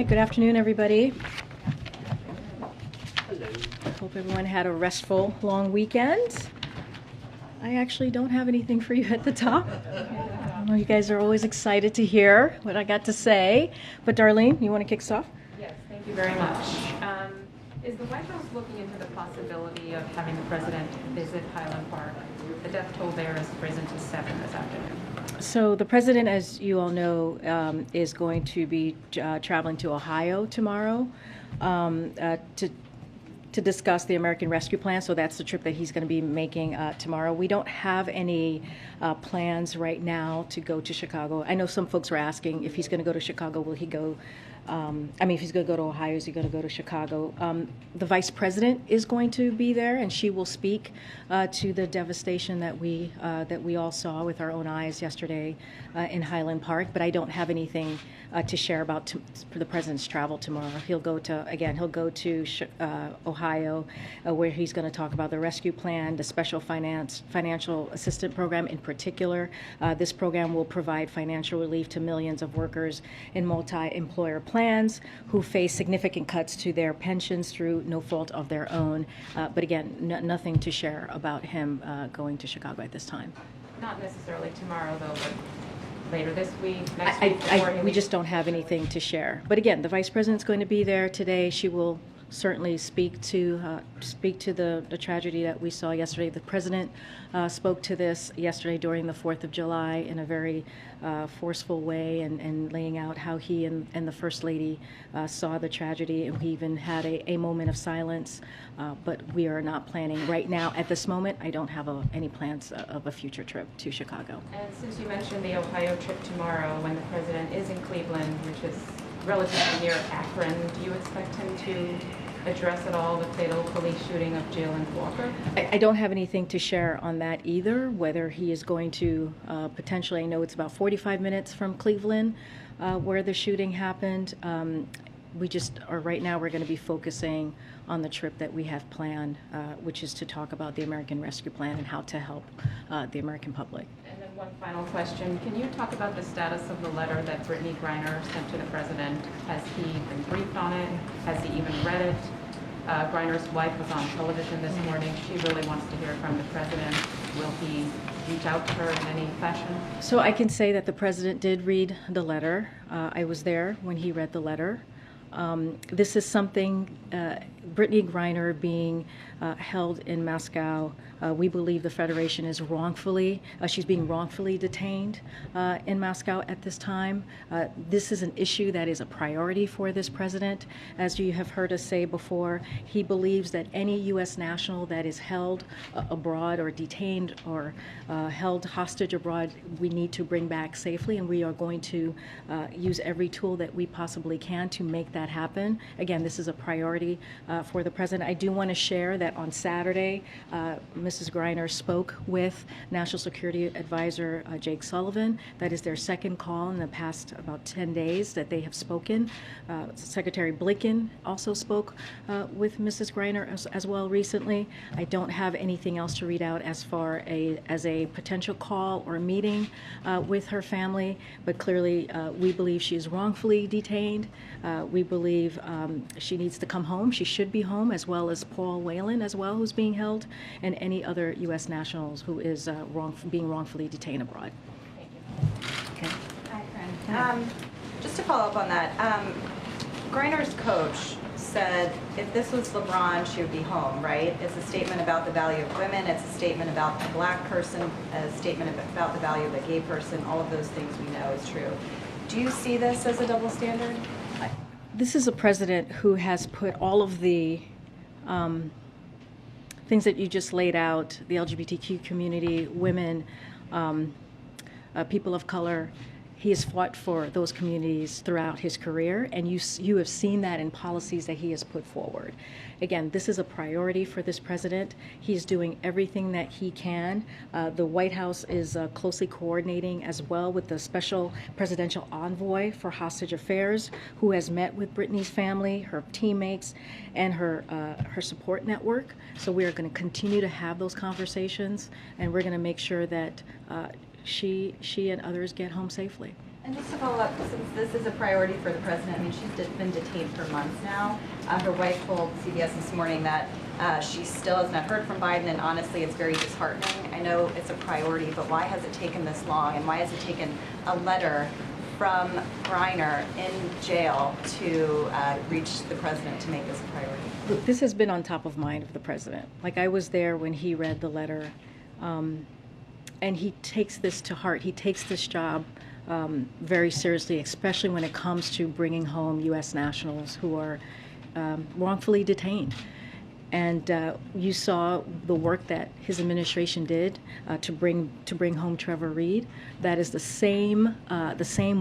right, good afternoon, everybody. Hello. Hope everyone had a restful, long weekend. I actually don't have anything for you at the top. I know you guys are always excited to hear what I got to say. But Darlene, you want to kick us off? Yes, thank you very much. Is the White House looking into the possibility of having the president visit Highland Park? The death toll there is risen to 7 this afternoon. So the president, as you all know, is going to be traveling to Ohio tomorrow to discuss the American Rescue Plan. So that's the trip that he's going to be making tomorrow. We don't have any plans right now to go to Chicago. I know some folks were asking if he's going to go to Chicago, will he go? If he's going to go to Ohio, is he going to go to Chicago? The vice president is going to be there, and she will speak to the devastation that we all saw with our own eyes yesterday in Highland Park. But I don't have anything to share about for the president's travel tomorrow. He'll go to Ohio, where he's going to talk about the rescue plan, the special financial assistance program in particular. This program will provide financial relief to millions of workers in multi-employer plans who face significant cuts to their pensions through no fault of their own. But again, nothing to share about him going to Chicago at this time. Not necessarily tomorrow, though, but later this week, next week? We just don't have anything to share. But again, the vice president's going to be there today. She will certainly speak to the tragedy that we saw yesterday. The president spoke to this yesterday during the 4th of July in a very forceful way and laying out how he and the First Lady saw the tragedy. And we even had a moment of silence, but we are not planning right now. At this moment, I don't have any plans of a future trip to Chicago. And since you mentioned the Ohio trip tomorrow, when the president is in Cleveland, which is relatively near Akron, do you expect him to address at all the fatal police shooting of Jalen Walker? I don't have anything to share on that either, whether he is going to potentially, I know it's about 45 minutes from Cleveland where the shooting happened. We just are right now, we're going to be focusing on the trip that we have planned, which is to talk about the American Rescue Plan and how to help the American public. And then one final question. Can you talk about the status of the letter that Brittney Griner sent to the president? Has he been briefed on it? Has he even read it? Griner's wife was on television this morning. She really wants to hear from the president. Will he reach out to her in any fashion? So I can say that the president did read the letter. I was there when he read the letter. This is something, Brittney Griner being held in Moscow, we believe the Federation is she's being wrongfully detained in Moscow at this time. This is an issue that is a priority for this president. As you have heard us say before, he believes that any U.S. national that is held abroad or detained or held hostage abroad, we need to bring back safely, and we are going to use every tool that we possibly can to make that happen. Again, this is a priority for the president. I do want to share that on Saturday, Mrs. Griner spoke with National Security Advisor Jake Sullivan. That is their second call in the past about 10 days that they have spoken. Secretary Blinken also spoke with Mrs. Griner as well recently. I don't have anything else to read out as far as a potential call or meeting with her family, but clearly we believe she is wrongfully detained. We believe she needs to come home. She should be home, as well as Paul Whelan as well, who's being held, and any other U.S. nationals who is being wrongfully detained abroad. Thank you. Okay. Hi, Karine. Just to follow up on that, Griner's coach said if this was LeBron, she would be home, right? It's a statement about the value of women. It's a statement about a black person, a statement about the value of a gay person. All of those things we know is true. Do you see this as a double standard? This is a president who has put all of the things that you just laid out, the LGBTQ community, women, people of color. He has fought for those communities throughout his career, and you have seen that in policies that he has put forward. Again, this is a priority for this president. He's doing everything that he can. The White House is closely coordinating as well with the special presidential envoy for hostage affairs, who has met with Brittney's family, her teammates, and her support network. So we are going to continue to have those conversations, and we're going to make sure that she and others get home safely. And just to follow up, since this is a priority for the president, I mean, she's been detained for months now. Her wife told CBS this morning that she still has not heard from Biden, and honestly, it's very disheartening. I know it's a priority, but why has it taken this long, and why has it taken a letter from Griner in jail to reach the president to make this a priority? Look, this has been on top of mind of the president. Like, I was there when he read the letter, and he takes this to heart. He takes this job very seriously, especially when it comes to bringing home U.S. nationals who are wrongfully detained. And you saw the work that his administration did to bring home Trevor Reed. That is the same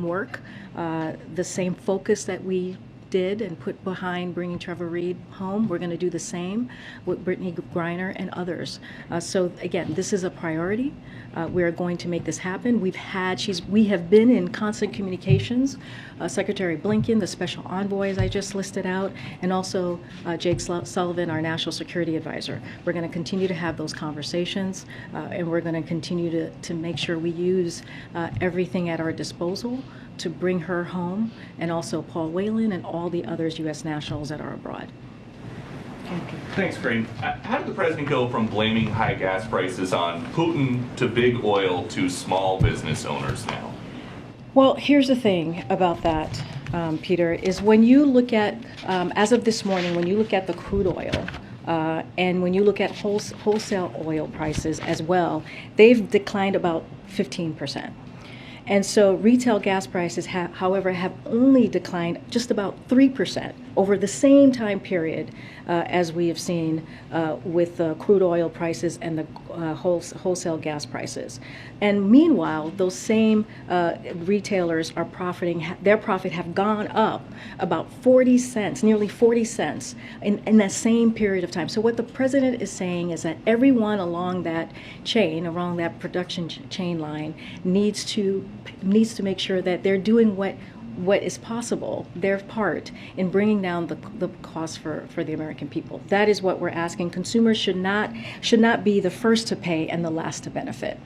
work, the same focus that we did and put behind bringing Trevor Reed home. We're going to do the same with Brittney Griner and others. So again, this is a priority. We are going to make this happen. We have been in constant communications. Secretary Blinken, the special envoy, as I just listed out, and also Jake Sullivan, our national security advisor. We're going to continue to have those conversations, and we're going to continue to make sure we use everything at our disposal to bring her home, and also Paul Whelan and all the others U.S. nationals that are abroad. Thanks, Karine. How did the president go from blaming high gas prices on Putin to big oil to small business owners now? Well, here's the thing about that, Peter, is when you look at, as of this morning, when you look at the crude oil, and when you look at wholesale oil prices as well, they've declined about 15%. And so retail gas prices, however, have only declined just about 3% over the same time period as we have seen with crude oil prices and the wholesale gas prices. And meanwhile, those same retailers are profiting, their profit have gone up about 40 cents, nearly 40 cents in that same period of time. So what the president is saying is that everyone along that chain, along that production chain line, needs to make sure that they're doing what is possible, their part in bringing down the cost for the American people. That is what we're asking. Consumers should not be the first to pay and the last to benefit.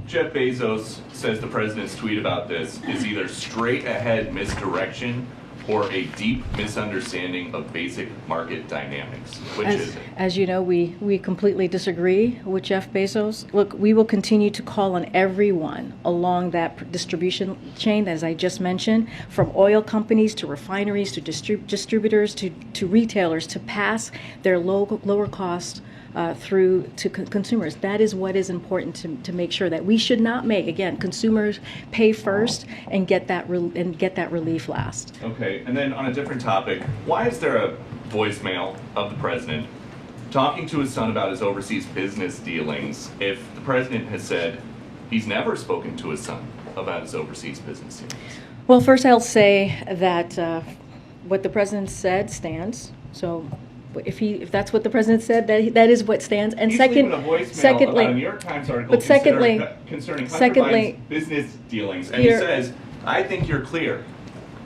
Jeff Bezos says the president's tweet about this is either straight ahead misdirection or a deep misunderstanding of basic market dynamics. Which is it? As you know, we completely disagree with Jeff Bezos. Look, we will continue to call on everyone along that distribution chain, as I just mentioned, from oil companies to refineries to distributors to retailers, to pass their lower cost through to consumers. That is what is important to make sure that we should not make, again, consumers pay first and get that relief last. Okay, and then on a different topic, why is there a voicemail of the president talking to his son about his overseas business dealings if the president has said he's never spoken to his son about his overseas business dealings? Well, first I'll say that what the president said stands. So if that's what the president said, that is what stands. And He's secondly, about a New York Times article concerning Hunter Biden's business dealings, and he says, "I think you're clear."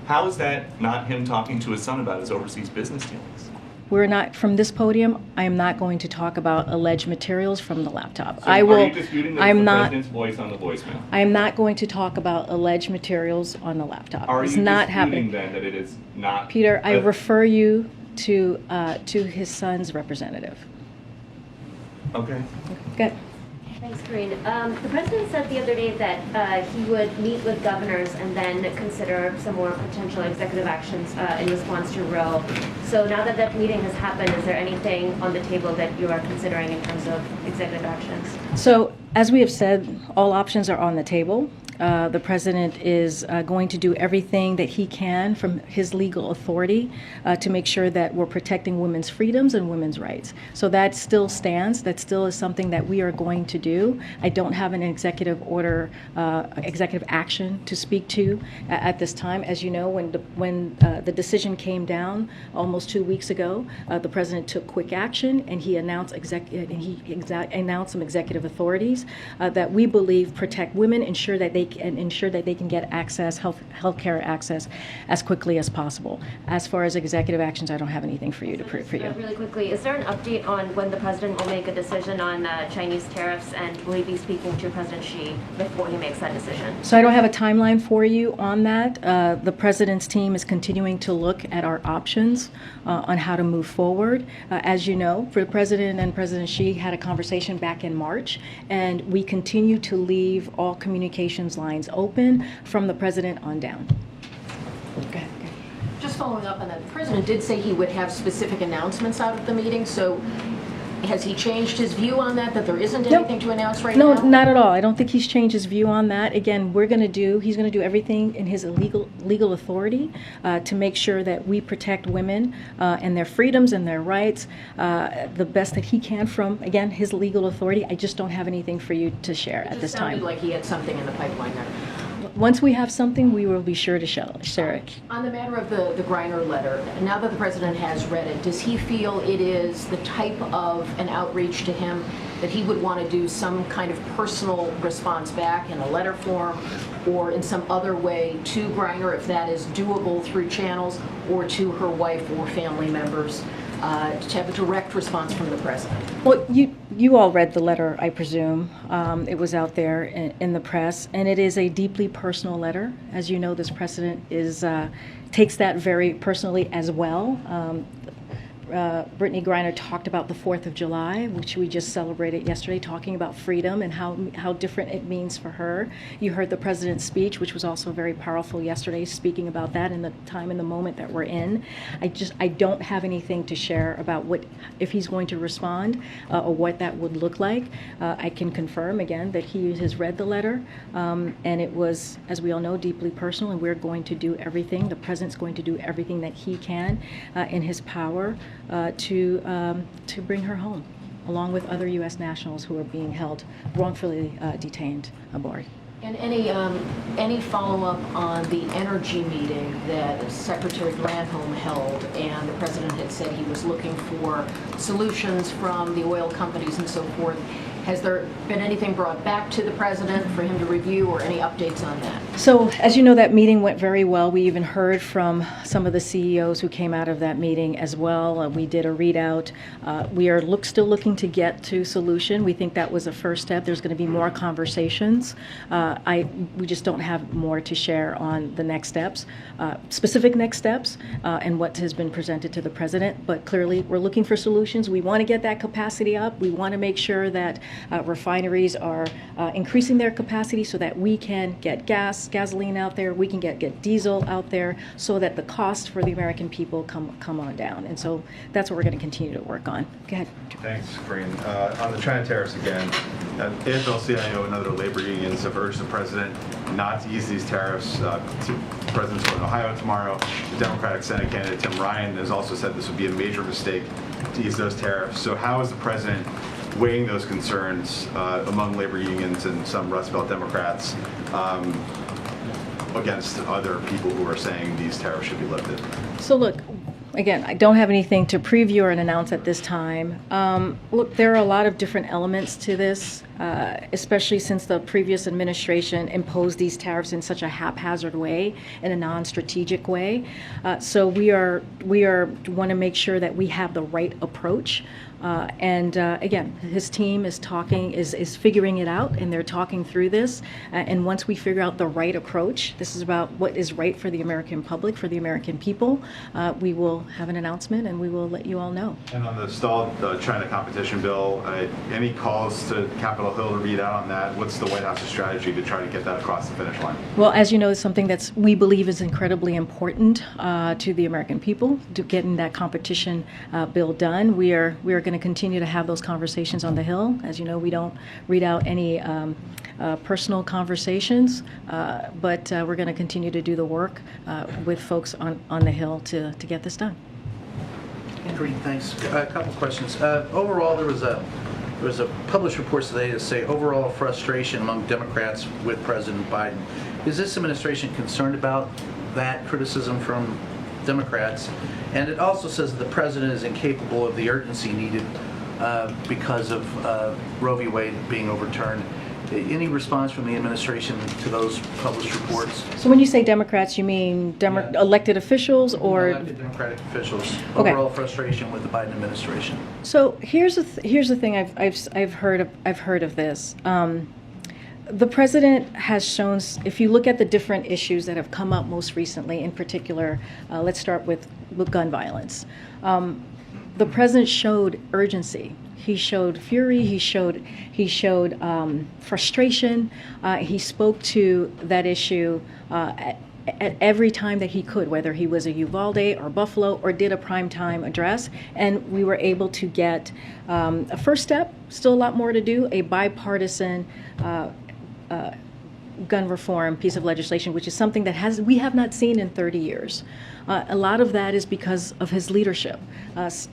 How is that not him talking to his son about his overseas business dealings? We're not, from this podium, I am not going to talk about alleged materials from the laptop. So are you disputing that it's the president's voice on the voicemail? I am not going to talk about alleged materials on the laptop. Are it's you not disputing happening. Then that it is not? Peter, I refer you to his son's representative. Okay. Good. Thanks, Karine. The president said the other day that he would meet with governors and then consider some more potential executive actions in response to Roe. So now that that meeting has happened, is there anything on the table that you are considering in terms of executive actions? So, as we have said, all options are on the table. The president is going to do everything that he can from his legal authority to make sure that we're protecting women's freedoms and women's rights. So that still stands. That still is something that we are going to do. I don't have an executive order, executive action to speak to at this time. As you know, when the decision came down almost 2 weeks ago, the president took quick action and he announced announced some executive authorities that we believe protect women, ensure that they they can ensure that they can get access, healthcare access, as quickly as possible. As far as executive actions, I don't have anything for you to prove for you. Really quickly, is there an update on when the president will make a decision on Chinese tariffs, and will he be speaking to President Xi before he makes that decision? So I don't have a timeline for you on that. The president's team is continuing to look at our options on how to move forward. As you know, the president and President Xi had a conversation back in March, and we continue to leave all communications lines open from the president on down. Go ahead. Just following up on that, the president did say he would have specific announcements out of the meeting, so has he changed his view on that there isn't anything to announce right now? No, not at all. I don't think he's changed his view on that. Again, he's going to do everything in his legal authority to make sure that we protect women and their freedoms and their rights the best that he can from, again, his legal authority. I just don't have anything for you to share at this time. It sounded like he had something in the pipeline there. Once we have something, we will be sure to share it. On the matter of the Griner letter, now that the president has read it, does he feel it is the type of an outreach to him that he would want to do some kind of personal response back in a letter form or in some other way to Griner, if that is doable through channels, or to her wife or family members, to have a direct response from the president? Well, you all read the letter, I presume. It was out there in the press, and it is a deeply personal letter. As you know, this president takes that very personally as well. Brittney Griner talked about the 4th of July, which we just celebrated yesterday, talking about freedom and how different it means for her. You heard the president's speech, which was also very powerful yesterday, speaking about that in the time and the moment that we're in. I don't have anything to share about if he's going to respond or what that would look like. I can confirm again that he has read the letter, and it was, as we all know, deeply personal, and we're going to do everything. The president's going to do everything that he can in his power to bring her home, along with other U.S. nationals who are being held wrongfully detained aboard. And any follow-up on the energy meeting that Secretary Granholm held, and the president had said he was looking for solutions from the oil companies and so forth? Has there been anything brought back to the president for him to review, or any updates on that? So, as you know, that meeting went very well. We even heard from some of the CEOs who came out of that meeting as well. We did a readout. We are still looking to get to solution. We think that was a first step. There's going to be more conversations. We just don't have more to share on the next steps, specific next steps, and what has been presented to the president. But clearly, we're looking for solutions. We want to get that capacity up. We want to make sure that refineries are increasing their capacity so that we can get gasoline out there, we can get diesel out there, so that the cost for the American people come on down. And so that's what we're going to continue to work on. Go ahead. Thanks, Karine. On the China tariffs again, AFL-CIO and other labor unions have urged the president not to ease these tariffs. The president's going to Ohio tomorrow. The Democratic Senate candidate Tim Ryan has also said this would be a major mistake to ease those tariffs. So how is the president weighing those concerns among labor unions and some Rust Belt Democrats against other people who are saying these tariffs should be lifted? So look, again, I don't have anything to preview or announce at this time. Look, there are a lot of different elements to this, especially since the previous administration imposed these tariffs in such a haphazard way, in a non-strategic way. So we want to make sure that we have the right approach. Again, his team is figuring it out, and they're talking through this. And once we figure out the right approach, this is about what is right for the American public, for the American people, we will have an announcement and we will let you all know. And on the stalled China competition bill, any calls to Capitol Hill to read out on that? What's the White House's strategy to try to get that across the finish line? Well, as you know, it's something we believe is incredibly important to the American people, to getting that competition bill done. We are going to continue to have those conversations on the Hill. As you know, we don't read out any personal conversations, but we're going to continue to do the work with folks on the Hill to get this done. Karine, thanks. A couple questions. Overall, there was a published report today to say overall frustration among Democrats with President Biden. Is this administration concerned about that criticism from Democrats? And it also says that the president is incapable of the urgency needed because of Roe v. Wade being overturned. Any response from the administration to those published reports? So when you say Democrats, you mean Yeah. elected officials or? Elected Democratic officials, Okay. overall frustration with the Biden administration. So here's the thing I've heard of this. The president has shown, if you look at the different issues that have come up most recently, in particular, let's start with gun violence. The president showed urgency. He showed fury. He showed frustration. He spoke to that issue at every time that he could, whether he was a Uvalde or Buffalo or did a primetime address, and we were able to get a first step. Still a lot more to do. A bipartisan gun reform piece of legislation, which is something that we have not seen in 30 years. A lot of that is because of his leadership.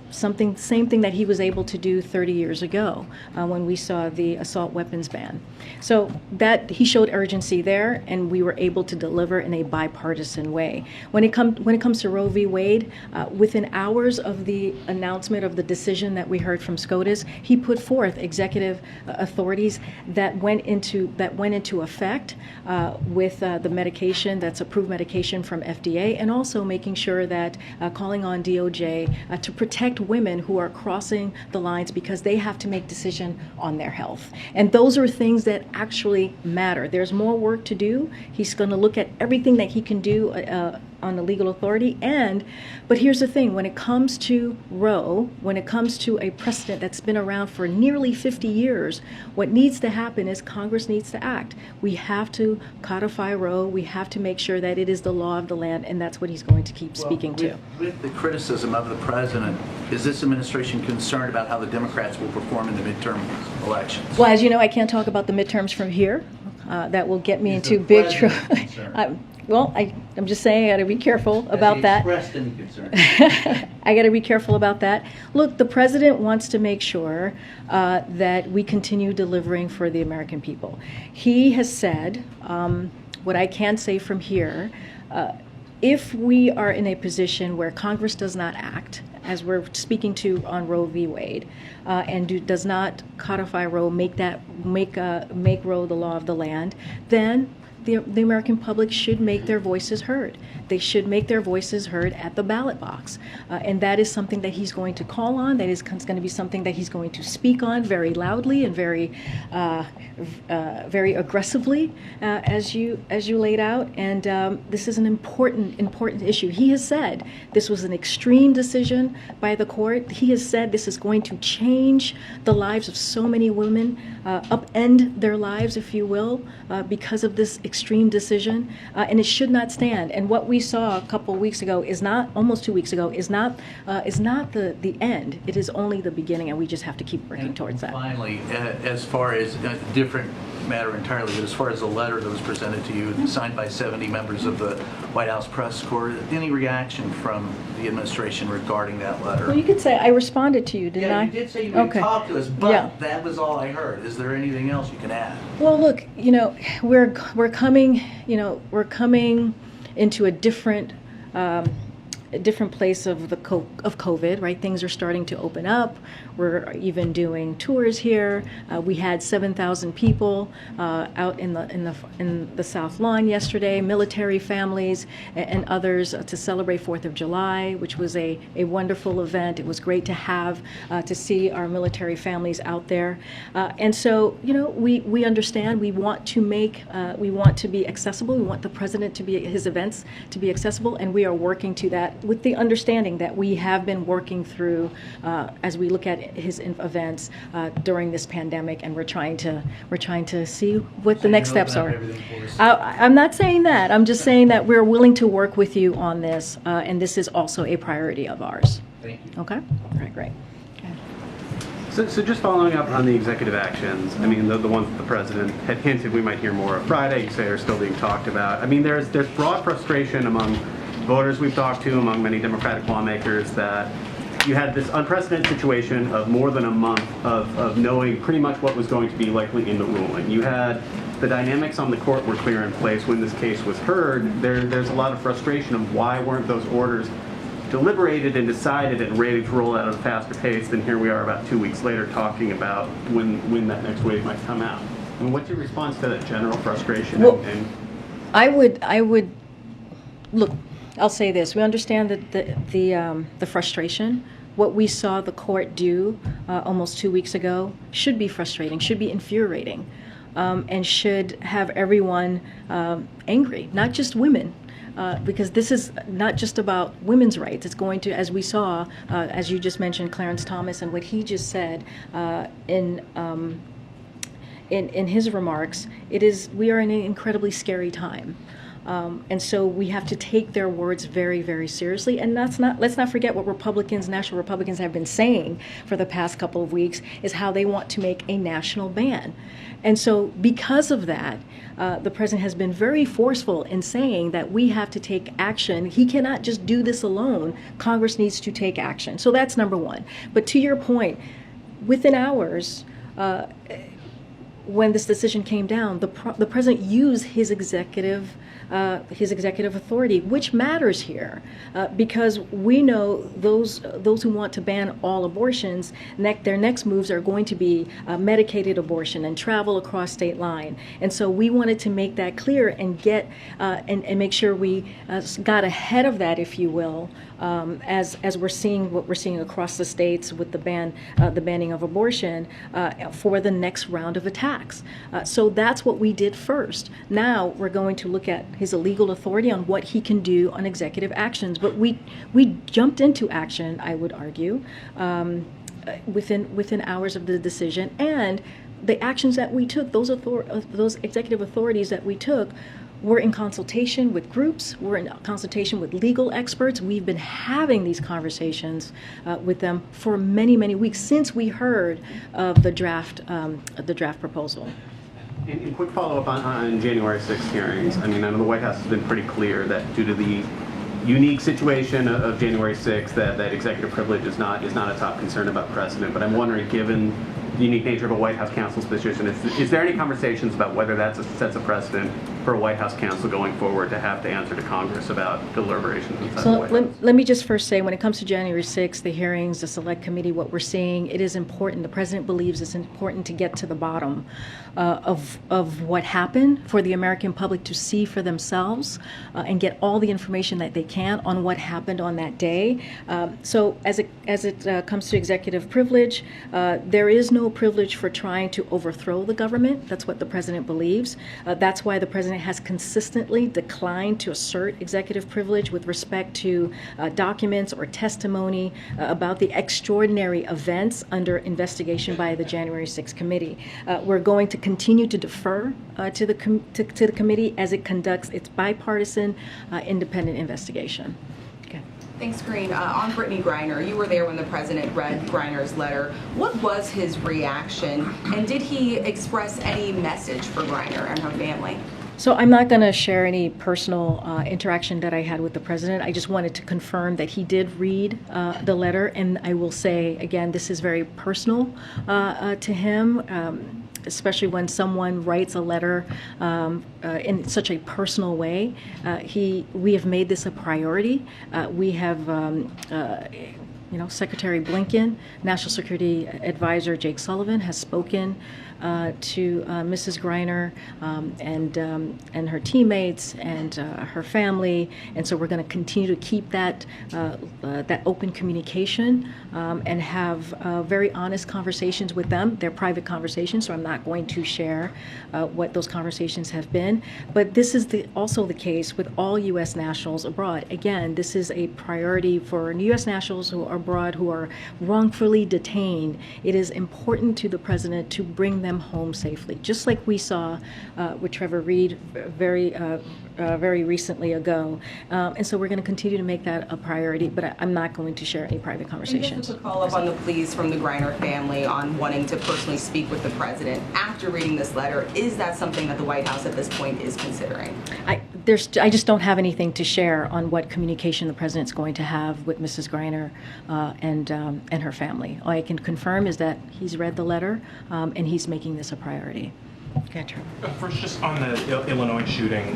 Same thing that he was able to do 30 years ago when we saw the assault weapons ban. So that he showed urgency there, and we were able to deliver in a bipartisan way. When it comes to Roe v. Wade, within hours of the announcement of the decision that we heard from SCOTUS, he put forth executive authorities that went into effect with the medication that's approved medication from FDA, and also making sure that calling on DOJ to protect women who are crossing the lines because they have to make decision on their health. And those are things that actually matter. There's more work to do. He's going to look at everything that he can do on the legal authority. But here's the thing, when it comes to Roe, when it comes to a precedent that's been around for nearly 50 years, what needs to happen is Congress needs to act. We have to codify Roe. We have to make sure that it is the law of the land, and that's what he's going to keep speaking to. With the criticism of the president, is this administration concerned about how the Democrats will perform in the midterm elections? Well, as you know, I can't talk about the midterms from here. That will get me into big trouble. Well, I'm just saying I got to be careful about that. Expressed any concern? I got to be careful about that. Look, the president wants to make sure that we continue delivering for the American people. He has said, what I can say from here, if we are in a position where Congress does not act, as we're speaking to on Roe v. Wade, and does not codify Roe, make Roe the law of the land, then the American public should make their voices heard. They should make their voices heard at the ballot box. And that is something that he's going to call on. That is going to be something that he's going to speak on very loudly and very aggressively, as you laid out. And this is an important issue. He has said this was an extreme decision by the court. He has said this is going to change the lives of so many women, upend their lives, if you will, because of this extreme decision, and it should not stand. And what we saw a couple weeks ago almost 2 weeks ago, is not the end. It is only the beginning, and we just have to keep working towards that. Finally, as far as a different matter entirely, but as far as the letter that was presented to you, signed by 70 members of the White House press corps, any reaction from the administration regarding that letter? Well, you could say I responded to you, didn't I? Yeah, you did say you would talk to us, but Yeah. that was all I heard. Is there anything else you can add? Well, look, we're coming into a different place of COVID, right? Things are starting to open up. We're even doing tours here. We had 7,000 people out in the South Lawn yesterday, military families and others to celebrate 4th of July, which was a wonderful event. It was great to have to see our military families out there. And so, we understand. We want to be accessible. We want the president his events to be accessible, and we are working to that with the understanding that we have been working through as we look at his events during this pandemic, and we're trying to see what the next steps are. I'm not saying that. I'm just saying that we're willing to work with you on this, and this is also a priority of ours. Thank you. Okay? All right, great. So just following up on the executive actions, I mean, the ones that the president had hinted we might hear more of Friday, you say are still being talked about. I mean, there's broad frustration among voters we've talked to, among many Democratic lawmakers, that you had this unprecedented situation of more than a month of knowing pretty much what was going to be likely in the ruling. You had the dynamics on the court were clear in place when this case was heard. There's a lot of frustration of why weren't those orders deliberated and decided and ready to roll out at a faster pace than here we are about 2 weeks later talking about when that next wave might come out. I mean, what's your response to that general frustration? Well, and I would look. I'll say this: we understand that the frustration. What we saw the court do almost 2 weeks ago should be frustrating, should be infuriating, and should have everyone angry, not just women. Because this is not just about women's rights. It's going to, as we saw, as you just mentioned, Clarence Thomas, and what he just said in his remarks. We are in an incredibly scary time. And so we have to take their words very, very seriously. And let's not forget what national Republicans have been saying for the past couple of weeks, is how they want to make a national ban. And so because of that, the president has been very forceful in saying that we have to take action. He cannot just do this alone. Congress needs to take action. So that's number one. But to your point, within hours, when this decision came down, the president used his executive authority, which matters here, because we know those who want to ban all abortions, their next moves are going to be medicated abortion and travel across state line. And so we wanted to make that clear and get and make sure we got ahead of that, if you will, as we're seeing what we're seeing across the states with the banning of abortion for the next round of attacks. So that's what we did first. Now we're going to look at his legal authority on what he can do on executive actions. But we jumped into action, I would argue, within hours of the decision, and the actions that we took, those executive authorities that we took, were in consultation with groups, we're in consultation with legal experts. We've been having these conversations with them for many, many weeks since we heard of the draft proposal. And quick follow-up on January 6th hearings. I mean, I know the White House has been pretty clear that due to the unique situation of January 6th, that executive privilege is not a top concern about the president. But I'm wondering, given the unique nature of a White House counsel's position, is there any conversations about whether that sets a precedent for a White House counsel going forward to have to answer to Congress about deliberations inside the White House? Let me just first say, when it comes to January 6th, the hearings, the select committee, what we're seeing, it is important. The president believes it's important to get to the bottom of what happened, for the American public to see for themselves and get all the information that they can on what happened on that day. So as it comes to executive privilege, there is no privilege for trying to overthrow the government. That's what the president believes. That's why the president has consistently declined to assert executive privilege with respect to documents or testimony about the extraordinary events under investigation by the January 6th committee. We're going to continue to defer to the committee as it conducts its bipartisan independent investigation. Okay. Thanks, Karine. On Brittney Griner, you were there when the president read Griner's letter. What was his reaction, and did he express any message for Griner and her family? So I'm not going to share any personal interaction that I had with the president. I just wanted to confirm that he did read the letter, and I will say, again, this is very personal to him. Especially when someone writes a letter in such a personal way. We have made this a priority. We have, Secretary Blinken, National Security Advisor Jake Sullivan has spoken to Mrs. Griner and her teammates and her family, and so we're going to continue to keep that open communication and have very honest conversations with them. They're private conversations, so I'm not going to share what those conversations have been. But this is also the case with all U.S. nationals abroad. Again, this is a priority for U.S. nationals who are abroad, who are wrongfully detained. It is important to the president to bring them home safely, just like we saw with Trevor Reed very recently ago. And so we're going to continue to make that a priority, but I'm not going to share any private conversations. And just to follow up on the pleas from the Griner family on wanting to personally speak with the president after reading this letter, is that something that the White House at this point is considering? I just don't have anything to share on what communication the president's going to have with Mrs. Griner and her family. All I can confirm is that he's read the letter and he's making this a priority. Okay, Trevor. First, just on the Illinois shooting,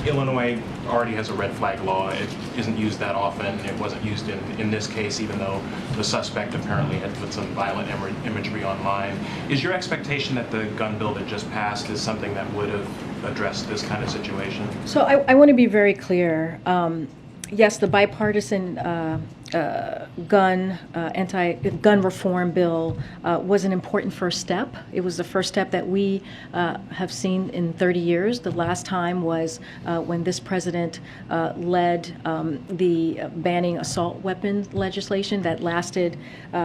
Illinois already has a red flag law. It isn't used that often. It wasn't used in this case, even though the suspect apparently had put some violent imagery online. Is your expectation that the gun bill that just passed is something that would have addressed this kind of situation? So I want to be very clear. Yes, the bipartisan gun reform bill was an important first step. It was the first step that we have seen in 30 years. The last time was when this president led the banning assault weapon legislation that lasted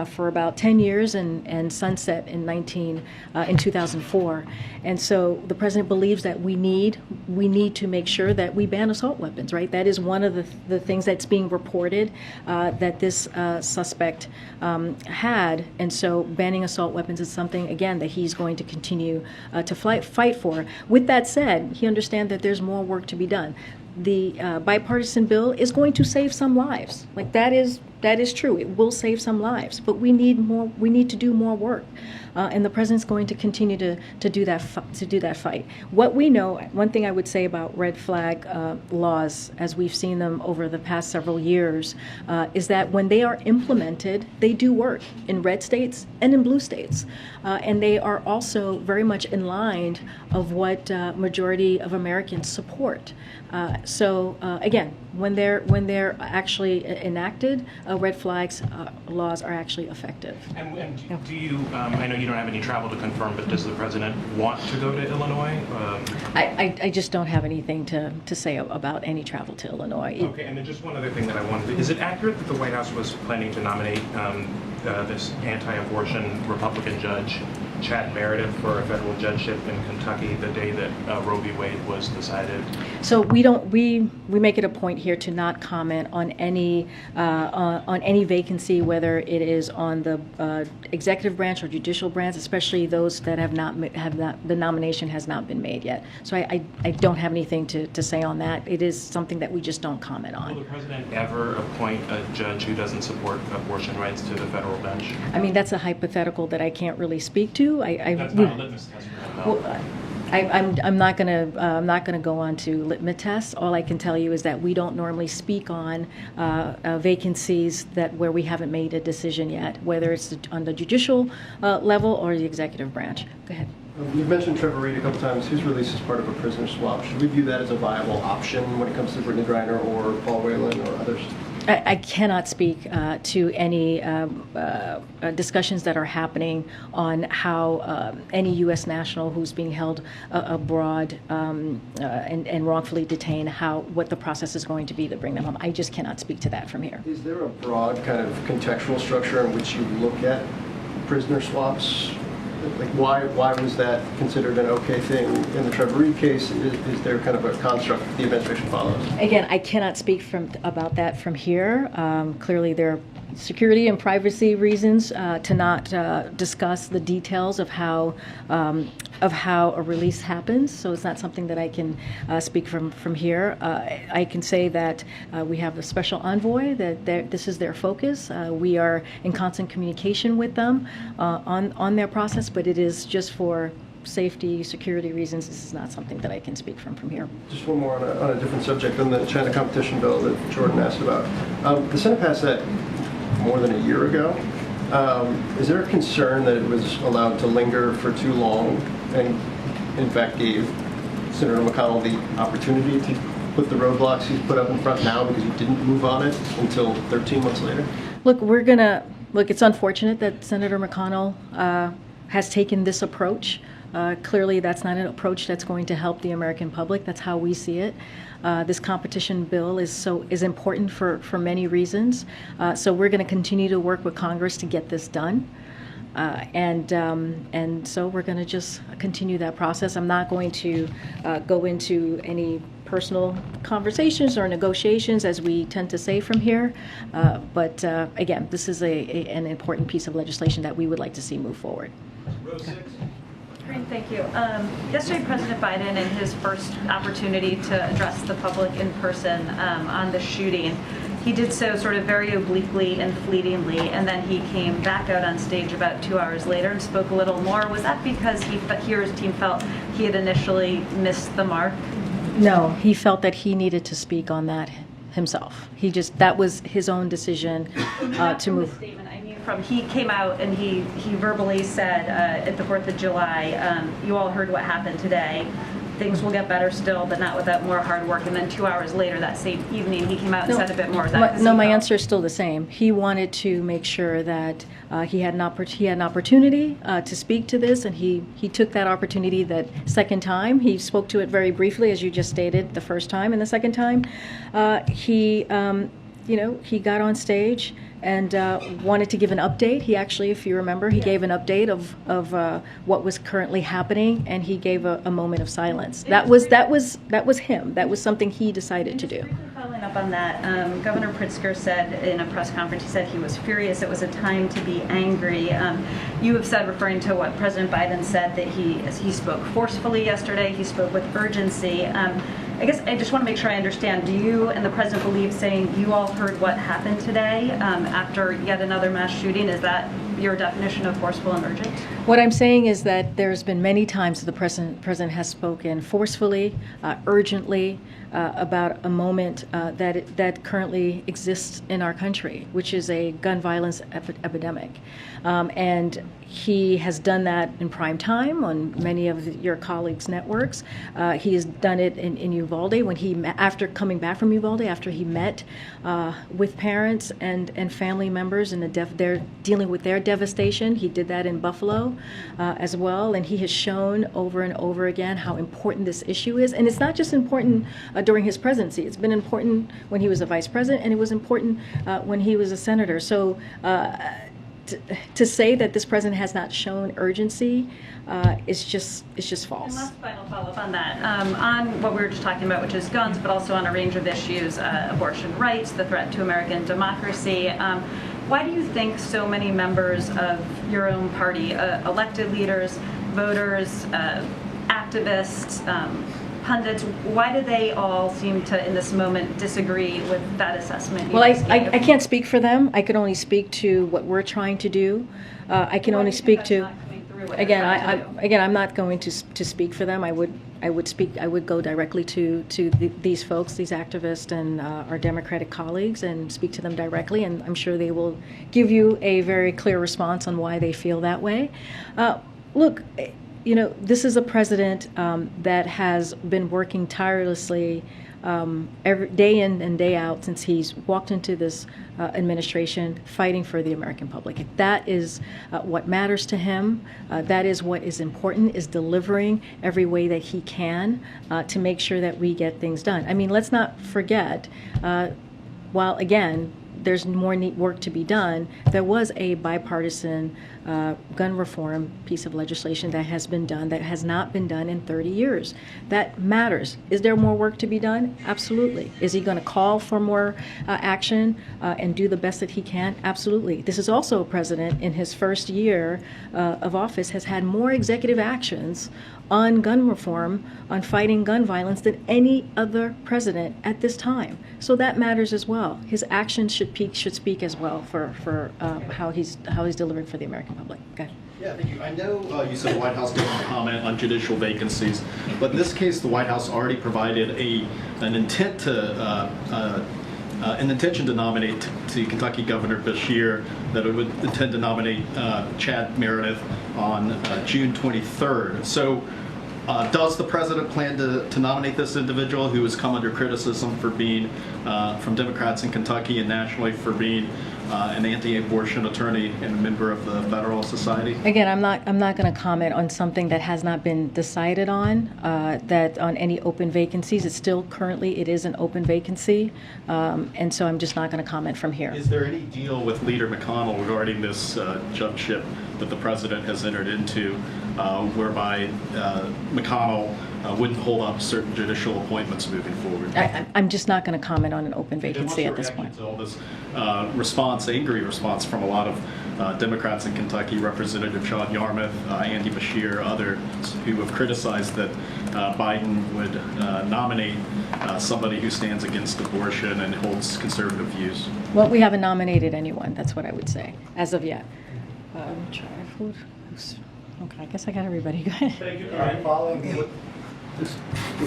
for about 10 years and sunset in 2004. And so the president believes that we need to make sure that we ban assault weapons, right? That is one of the things that's being reported that this suspect had. And so banning assault weapons is something, again, that he's going to continue to fight for. With that said, he understands that there's more work to be done. The bipartisan bill is going to save some lives. Like that is true. It will save some lives, but we need more. We need to do more work, and the president's going to continue to do that fight. What we know, one thing I would say about red flag laws, as we've seen them over the past several years, is that when they are implemented, they do work in red states and in blue states, and they are also very much in line of what majority of Americans support. So again, when they're actually enacted, red flags laws are actually effective. And do you? I know you don't have any travel to confirm, but does the president want to go to Illinois? I just don't have anything to say about any travel to Illinois. Okay, and then just one other thing that I wanted: is it accurate that the White House was planning to nominate this anti-abortion Republican judge, Chad Meredith, for a federal judgeship in Kentucky the day that Roe v. Wade was decided? So we make it a point here to not comment on any vacancy, whether it is on the executive branch or judicial branch, especially those that have not the nomination has not been made yet. So I don't have anything to say on that. It is something that we just don't comment on. Will the president ever appoint a judge who doesn't support abortion rights to the federal bench? I mean, that's a hypothetical that I can't really speak to. That's not a litmus test for him, though. Well, I'm not gonna go on to litmus tests. All I can tell you is that we don't normally speak on vacancies where we haven't made a decision yet, whether it's on the judicial level or the executive branch. Go ahead. You've mentioned Trevor Reed a couple times. His release is part of a prisoner swap. Should we view that as a viable option when it comes to Brittney Griner or Paul Whelan or others? I cannot speak to any discussions that are happening on how any U.S. national who's being held abroad and wrongfully detained, what the process is going to be to bring them home. I just cannot speak to that from here. Is there a broad kind of contextual structure in which you look at prisoner swaps? Like why was that considered an okay thing in the Trevor Reed case? Is there kind of a construct the administration follows? Again, I cannot speak about that from here. Clearly, there are security and privacy reasons to not discuss the details of how a release happens. So it's not something that I can speak from here. I can say that we have a special envoy, that this is their focus. We are in constant communication with them on their process, but it is just for safety, security reasons. This is not something that I can speak from here. Just one more on a different subject than the China competition bill that Jordan asked about. The Senate passed that more than a year ago. Is there a concern that it was allowed to linger for too long and in fact gave Senator McConnell the opportunity to put the roadblocks he's put up in front now because he didn't move on it until 13 months later? Look, it's unfortunate that Senator McConnell has taken this approach. Clearly, that's not an approach that's going to help the American public. That's how we see it. This competition bill is important for many reasons. So we're going to continue to work with Congress to get this done. And so we're going to just continue that process. I'm not going to go into any personal conversations or negotiations, as we tend to say from here. But again, this is an important piece of legislation that we would like to see move forward. Row 6. Thank you. Yesterday, President Biden, in his first opportunity to address the public in person on the shooting, He did so sort of very obliquely and fleetingly, and then he came back out on stage about 2 hours later and spoke a little more. Was that because he or his team felt he had initially missed the mark? No, he felt that he needed to speak on that himself. That was his own decision to move. Statement, I mean, he came out and he verbally said at the 4th of July, you all heard what happened today. Things will get better still, but not without more hard work. And then 2 hours later that same evening, he came out and said a bit more. Is that No, my answer is still the same. He wanted to make sure that he had an opportunity to speak to this, and he took that opportunity that second time. He spoke to it very briefly, as you just stated, the first time, and the second time, he got on stage and wanted to give an update. He actually, if you remember, he gave an update of what was currently happening, and he gave a moment of silence. That was him. That was something he decided to do. Following up on that, Governor Pritzker said in a press conference, he said he was furious. It was a time to be angry. You have said, referring to what President Biden said, that he spoke forcefully yesterday. He spoke with urgency. I guess I just want to make sure I understand. Do you and the president believe saying you all heard what happened today after yet another mass shooting? Is that your definition of forceful and urgent? What I'm saying is that there's been many times that the president has spoken forcefully, urgently, about a moment that currently exists in our country, which is a gun violence epidemic. And he has done that in prime time on many of your colleagues' networks. He has done it in Uvalde after coming back from Uvalde, after he met with parents and family members and they're dealing with their devastation. He did that in Buffalo as well, and he has shown over and over again how important this issue is. And it's not just important during his presidency. It's been important when he was a vice president, and it was important when he was a senator. So to say that this president has not shown urgency is just false. And last final follow-up on that, on what we were just talking about, which is guns, but also on a range of issues, abortion rights, the threat to American democracy. Why do you think so many members of your own party, elected leaders, voters, activists, pundits, why do they all seem to, in this moment, disagree with that assessment? Well, I can't speak for them. I can only speak to what we're trying to do. I can only speak to. Again, I'm not going to speak for them. I would go directly to these folks, these activists, and our Democratic colleagues, and speak to them directly. And I'm sure they will give you a very clear response on why they feel that way. Look. This is a president that has been working tirelessly every day in and day out since he's walked into this administration, fighting for the American public. That is what matters to him. That is what is important, is delivering every way that he can to make sure that we get things done. I mean, let's not forget, while again, there's more work to be done, there was a bipartisan gun reform piece of legislation that has been done that has not been done in 30 years. That matters. Is there more work to be done? Absolutely. Is he going to call for more action and do the best that he can? Absolutely. This is also a president in his first year of office has had more executive actions on gun reform, on fighting gun violence than any other president at this time. So that matters as well. His actions should speak as well for how he's delivering for the American public. Okay. Yeah, thank you. I know you said the White House didn't comment on judicial vacancies, but in this case, the White House already provided an intention to nominate to Kentucky Governor Beshear, that it would intend to nominate Chad Meredith on June 23rd. So does the president plan to nominate this individual who has come under criticism for being, from Democrats in Kentucky and nationally, for being an anti-abortion attorney and a member of the Federalist Society? Again, I'm not going to comment on something that has not been decided on, that on any open vacancies. It's still currently, it is an open vacancy, and so I'm just not going to comment from here. Is there any deal with Leader McConnell regarding this judgeship that the president has entered into, whereby McConnell wouldn't hold up certain judicial appointments moving forward? I'm just not going to comment on an open vacancy at this point. All this angry response from a lot of Democrats in Kentucky, Representative Sean Yarmouth, Andy Beshear, others who have criticized that Biden would nominate somebody who stands against abortion and holds conservative views. Well, we haven't nominated anyone, that's what I would say, as of yet. Okay, I guess I got everybody. Go ahead.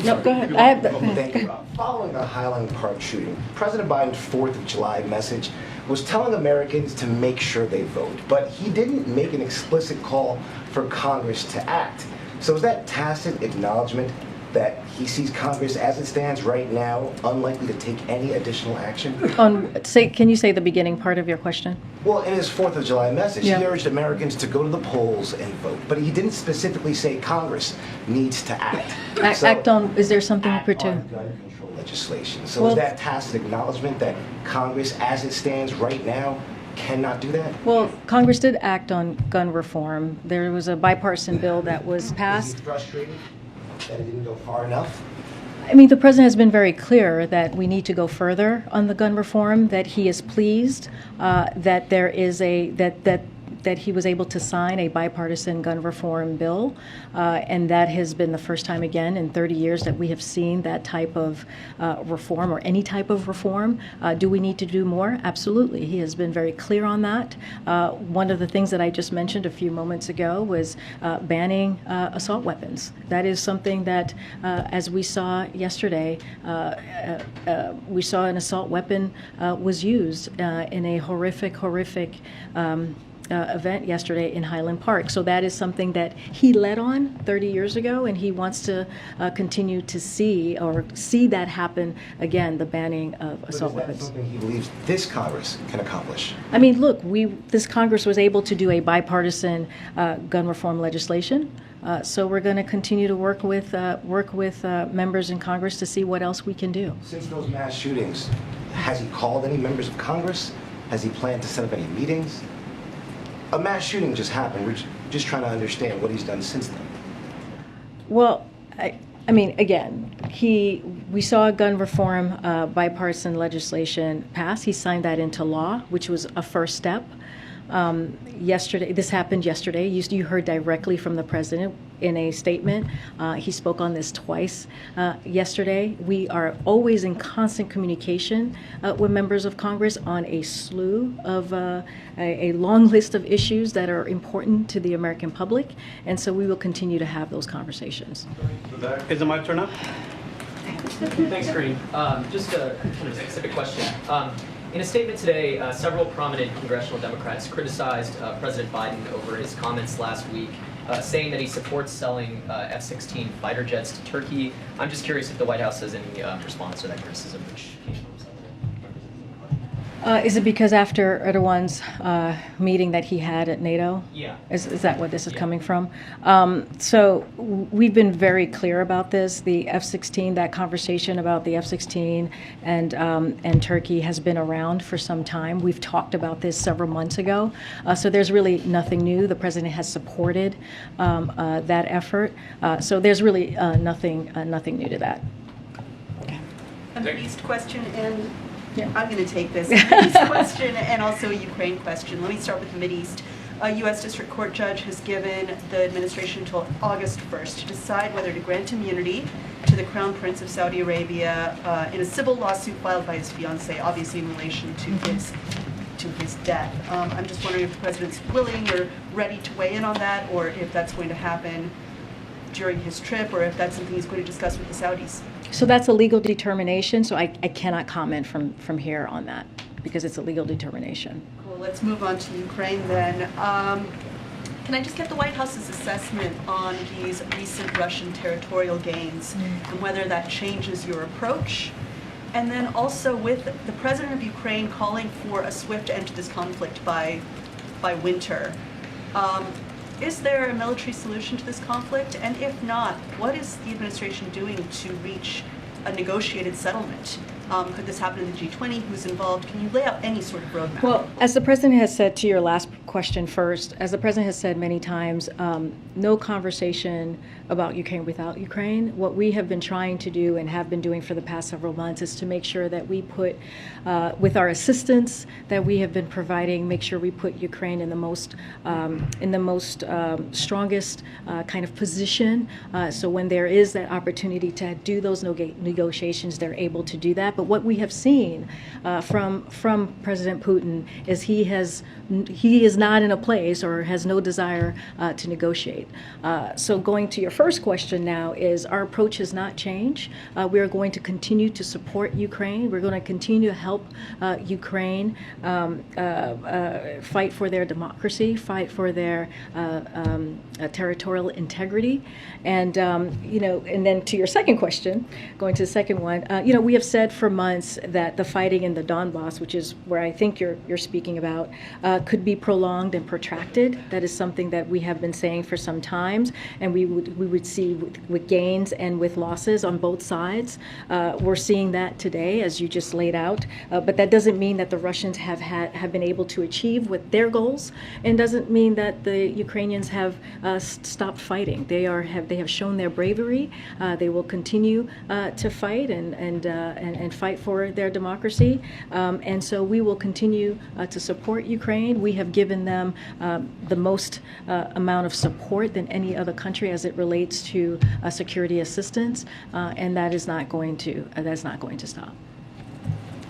No, go ahead. I have Thank you. Following the Highland Park shooting, President Biden's 4th of July message was telling Americans to make sure they vote, but he didn't make an explicit call for Congress to act. So is that tacit acknowledgement that he sees Congress as it stands right now unlikely to take any additional action? Can you say the beginning part of your question? Well, in his 4th of July message, he urged Americans to go to the polls and vote, but he didn't specifically say Congress needs to act. Act on, is there something act particular? on gun control legislation. So is that tacit acknowledgement that Congress, as it stands right now, cannot do that? Well, Congress did act on gun reform. There was a bipartisan bill that was passed. Is he frustrated that it didn't go far enough? I mean, the president has been very clear that we need to go further on the gun reform, that he is pleased that there is that he was able to sign a bipartisan gun reform bill, and that has been the first time again in 30 years that we have seen that type of reform, or any type of reform. Do we need to do more? Absolutely. He has been very clear on that. One of the things that I just mentioned a few moments ago was banning assault weapons. That is something that, as we saw yesterday, we saw an assault weapon was used in a horrific event yesterday in Highland Park. So that is something that he led on 30 years ago, and he wants to continue to see that happen again, the banning of assault weapons. Is that something he believes this Congress can accomplish? I mean, look, this Congress was able to do a bipartisan gun reform legislation. So we're going to continue to work with members in Congress to see what else we can do. Since those mass shootings, has he called any members of Congress? Has he planned to set up any meetings? A mass shooting just happened. We're just trying to understand what he's done since then. Well, I mean, again, we saw a gun reform bipartisan legislation pass. He signed that into law, which was a first step. Yesterday, this happened yesterday. You heard directly from the president in a statement. He spoke on this twice yesterday. We are always in constant communication with members of Congress on a slew of a long list of issues that are important to the American public, and so we will continue to have those conversations. Is it my turn now? Thanks, Karine. Just a kind of specific question. In a statement today, several prominent congressional Democrats criticized President Biden over his comments last week, saying that he supports selling F-16 fighter jets to Turkey. I'm just curious if the White House has any response to that criticism, which came from Is it because after Erdogan's meeting that he had at NATO? Yeah. Is that what this is coming from? So we've been very clear about this. The F-16, that conversation about the F-16 and Turkey has been around for some time. We've talked about this several months ago. So there's really nothing new. The president has supported that effort. So there's really nothing new to that. A Middle East question, and I'm going to take this. Middle East question and also a Ukraine question. Let me start with the Middle East. A U.S. District Court judge has given the administration until August 1st to decide whether to grant immunity to the Crown Prince of Saudi Arabia in a civil lawsuit filed by his fiancée, obviously in relation to his death. I'm just wondering if the president's willing or ready to weigh in on that, or if that's going to happen during his trip, or if that's something he's going to discuss with the Saudis. So that's a legal determination, so I cannot comment from here on that, because it's a legal determination. Cool, let's move on to Ukraine then. Can I just get the White House's assessment on these recent Russian territorial gains and whether that changes your approach? And then also with the president of Ukraine calling for a swift end to this conflict by winter. Is there a military solution to this conflict? And if not, what is the administration doing to reach a negotiated settlement Could this happen in the G20? Who's involved? Can you lay out any sort of roadmap? Well, as the president has said, to your last question first, as the president has said many times, no conversation about Ukraine without Ukraine. What we have been trying to do and have been doing for the past several months is to make sure that we put, with our assistance that we have been providing, make sure we put Ukraine in the most strongest kind of position. So when there is that opportunity to do those negotiations, they're able to do that. But what we have seen from President Putin is he is not in a place or has no desire to negotiate. So going to your first question now is our approach has not changed. We are going to continue to support Ukraine. We're going to continue to help Ukraine fight for their democracy, fight for their territorial integrity. And, and then to your second question, going to the second one, we have said for months that the fighting in the Donbass, which is where I think you're speaking about, could be prolonged and protracted. That is something that we have been saying for some times, and we would see with gains and with losses on both sides. We're seeing that today, as you just laid out, but that doesn't mean that the Russians have been able to achieve with their goals, and doesn't mean that the Ukrainians have stopped fighting. They have shown their bravery. They will continue to fight and fight for their democracy, and so we will continue to support Ukraine. We have given them the most amount of support than any other country as it relates to security assistance, and that's not going to stop.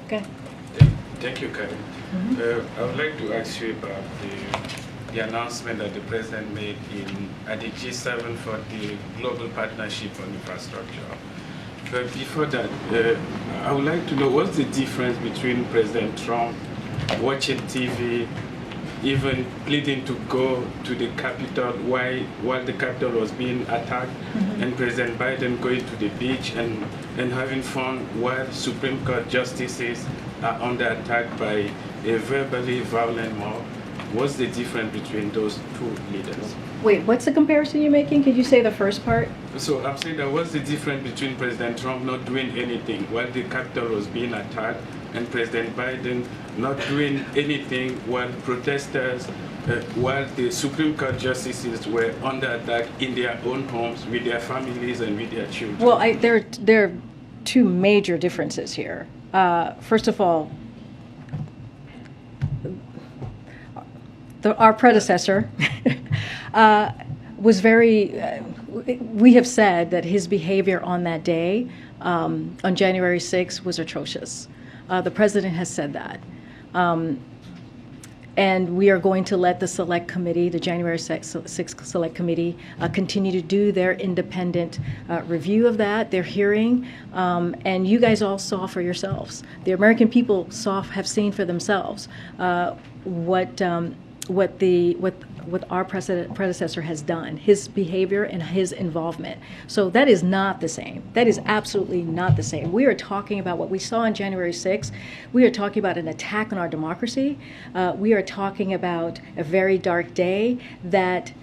Okay. Thank you, Karine. I would like to ask you about the announcement that the president made at the G7 for the Global Partnership on Infrastructure. But before that, I would like to know what's the difference between President Trump watching TV, even pleading to go to the Capitol while the Capitol was being attacked, and President Biden going to the beach and having fun while Supreme Court justices are under attack by a verbally violent mob. What's the difference between those two leaders? Wait, what's the comparison you're making? Could you say the first part? So I'm saying that what's the difference between President Trump not doing anything while the Capitol was being attacked and President Biden not doing anything while protesters, while the Supreme Court justices were under attack in their own homes with their families and with their children? Well, there are two major differences here. First of all, our predecessor was we have said that his behavior on that day, on January 6th, was atrocious. The president has said that. And we are going to let the select committee, the January 6th select committee, continue to do their independent review of that, their hearing. And you guys all saw for yourselves. The American people have seen for themselves what our predecessor has done, his behavior and his involvement. So that is not the same. That is absolutely not the same. We are talking about what we saw on January 6th. We are talking about an attack on our democracy. We are talking about a very dark day that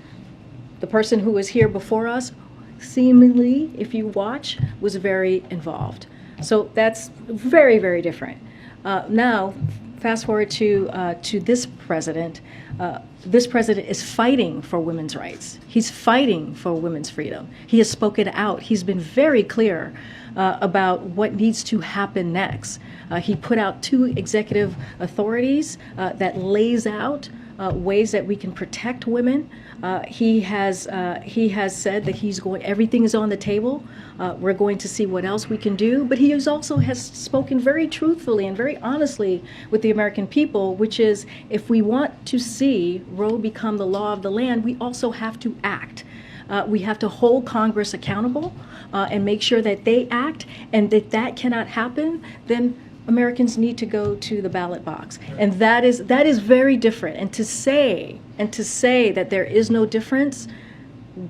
the person who was here before us, seemingly, if you watch, was very involved. So that's very, very different. Now, fast forward to this president. This president is fighting for women's rights. He's fighting for women's freedom. He has spoken out. He's been very clear about what needs to happen next. He put out 2 executive authorities that lays out ways that we can protect women. He has said that everything is on the table. We're going to see what else we can do. But he has spoken very truthfully and very honestly with the American people, which is if we want to see Roe become the law of the land, we also have to act. We have to hold Congress accountable and make sure that they act. And if that cannot happen, then Americans need to go to the ballot box, and that is very different. And to say that there is no difference,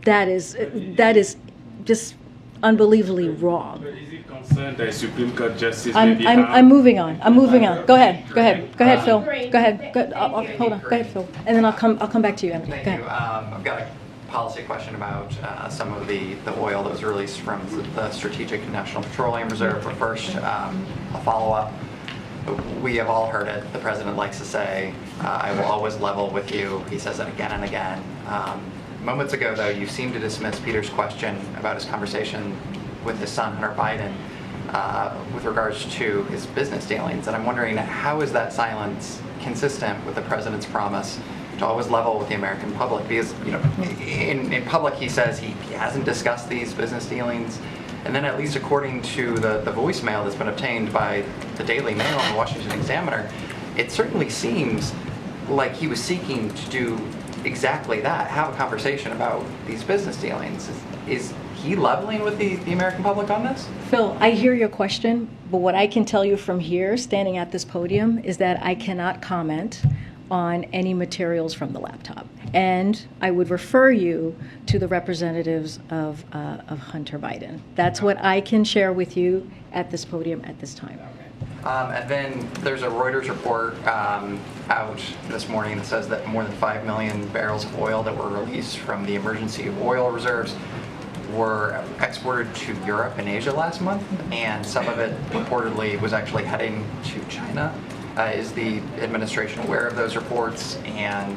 that is just unbelievly wrong. But is it concerned that Supreme Court justice I'm moving on. Go ahead, Phil. Go ahead. Hold on. Go ahead, Phil. And then I'll come back to you, Emily. Thank you. I've got a policy question about some of the oil that was released from the Strategic National Petroleum Reserve. But first, a follow-up. We have all heard it. The president likes to say, I will always level with you. He says it again and again. Moments ago, though, you seemed to dismiss Peter's question about his conversation with his son, Hunter Biden, with regards to his business dealings. And I'm wondering, how is that silence consistent with the president's promise to always level with the American public? Because, you know, in public he says he hasn't discussed these business dealings. And then, at least according to the voicemail that's been obtained by the Daily Mail and the Washington Examiner, it certainly seems like he was seeking to do exactly that, have a conversation about these business dealings. Is he leveling with the American public on this? Phil, I hear your question, but what I can tell you from here, standing at this podium, is that I cannot comment on any materials from the laptop. And I would refer you to the representatives of Hunter Biden. That's what I can share with you at this podium at this time. And then there's a Reuters report out this morning that says that more than 5 million barrels of oil that were released from the emergency oil reserves were exported to Europe and Asia last month, and some of it reportedly was actually heading to China. Is the administration aware of those reports? And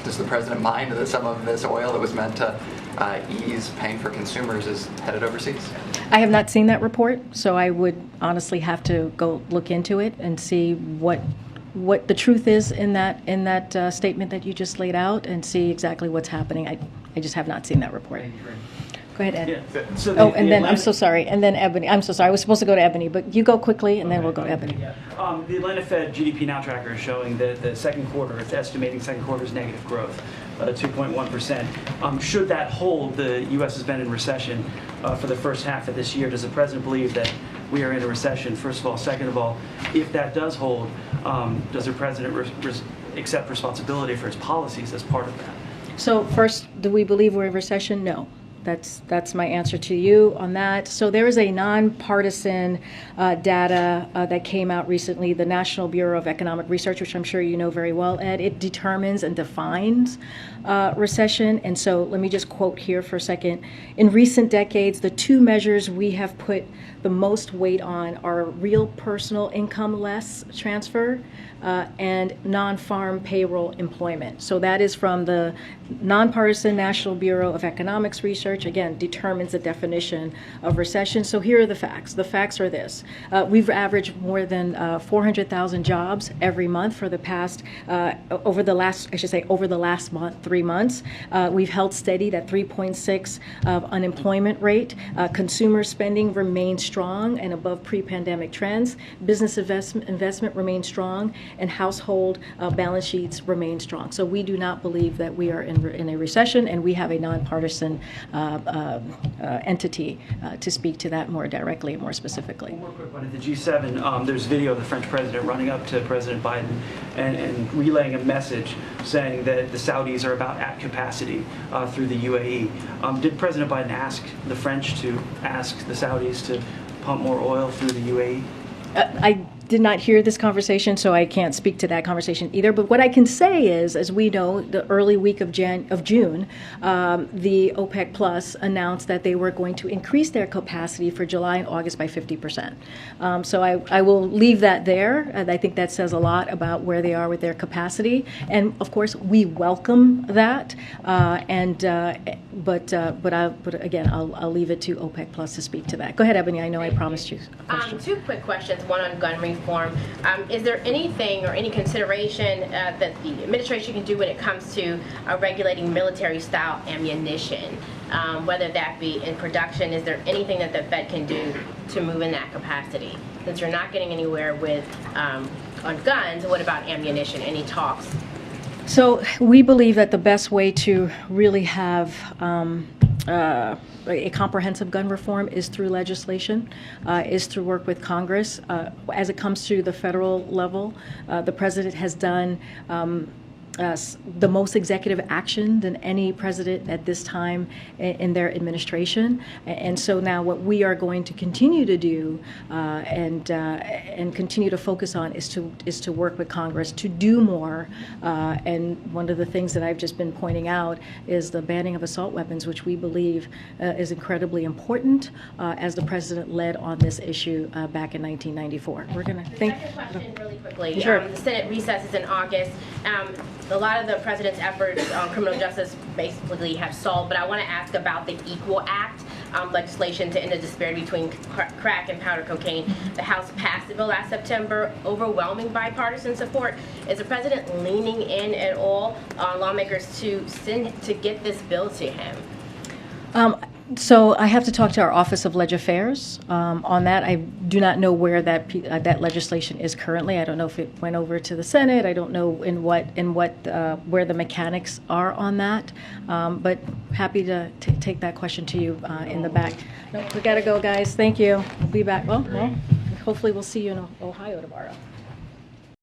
does the president mind that some of this oil that was meant to ease pain for consumers is headed overseas? I have not seen that report, so I would honestly have to go look into it and see what the truth is in that statement that you just laid out, and see exactly what's happening. I just have not seen that report. Go ahead, Ed. Yeah. So I'm so sorry. And then Ebony. I'm so sorry. I was supposed to go to Ebony, but you go quickly, and then we'll go to Ebony. Yeah. The Atlanta Fed GDP Now tracker is showing that the second quarter, it's estimating second quarter's negative growth, 2.1%. Should that hold, the U.S. has been in recession for the first half of this year. Does the president believe that we are in a recession, first of all? Second of all, if that does hold, does the president accept responsibility for his policies as part of that? So first, do we believe we're in recession? No. That's my answer to you on that. So there is a nonpartisan data that came out recently, the National Bureau of Economic Research, which I'm sure you know very well, Ed. It determines and defines recession. And so let me just quote here for a second. In recent decades, the two measures we have put the most weight on are real personal income less transfer and non-farm payroll employment. So that is from the nonpartisan National Bureau of Economics Research. Again, determines the definition of recession. So here are the facts. The facts are this. We've averaged more than 400,000 jobs every month for the past, over the last month, 3 months. We've held steady at 3.6 unemployment rate. Consumer spending remains strong and above pre-pandemic trends. Business investment remains strong, and household balance sheets remain strong. So we do not believe that we are in a recession, and we have a nonpartisan entity to speak to that more directly and more specifically. One more quick one. At the G7, there's video of the French president running up to President Biden and relaying a message saying that the Saudis are about at capacity through the UAE. Did President Biden ask the French to ask the Saudis to pump more oil through the UAE? I did not hear this conversation, so I can't speak to that conversation either. But what I can say is, as we know, the early week of June, the OPEC Plus announced that they were going to increase their capacity for July and August by 50%. So I will leave that there. And I think that says a lot about where they are with their capacity. And of course, we welcome that. But again, I'll leave it to OPEC Plus to speak to that. Go ahead, Ebony. I know I promised you a question. Two quick questions. One on gun reform. Is there anything or any consideration that the administration can do when it comes to regulating military-style ammunition, whether that be in production? Is there anything that the Fed can do to move in that capacity? Since you're not getting anywhere with on guns, what about ammunition? Any talks? So we believe that the best way to really have a comprehensive gun reform is through legislation, is through work with Congress. As it comes to the federal level, the president has done the most executive action than any president at this time in their administration. And so now what we are going to continue to do and continue to focus on is to work with Congress to do more. And one of the things that I've just been pointing out is the banning of assault weapons, which we believe is incredibly important, as the president led on this issue back in 1994. We're going to think. Second question, really quickly. Sure. The Senate recesses in August. A lot of the president's efforts on criminal justice basically have stalled, but I want to ask about the Equal Act legislation to end the disparity between crack and powder cocaine. The House passed the bill last September, overwhelming bipartisan support. Is the president leaning in at all on lawmakers to get this bill to him? So I have to talk to our Office of Leg Affairs on that. I do not know where that legislation is currently. I don't know if it went over to the Senate. I don't know where the mechanics are on that. But happy to take that question to you in the back. No, we got to go, guys. Thank you. We'll be back. Well, hopefully we'll see you in Ohio tomorrow.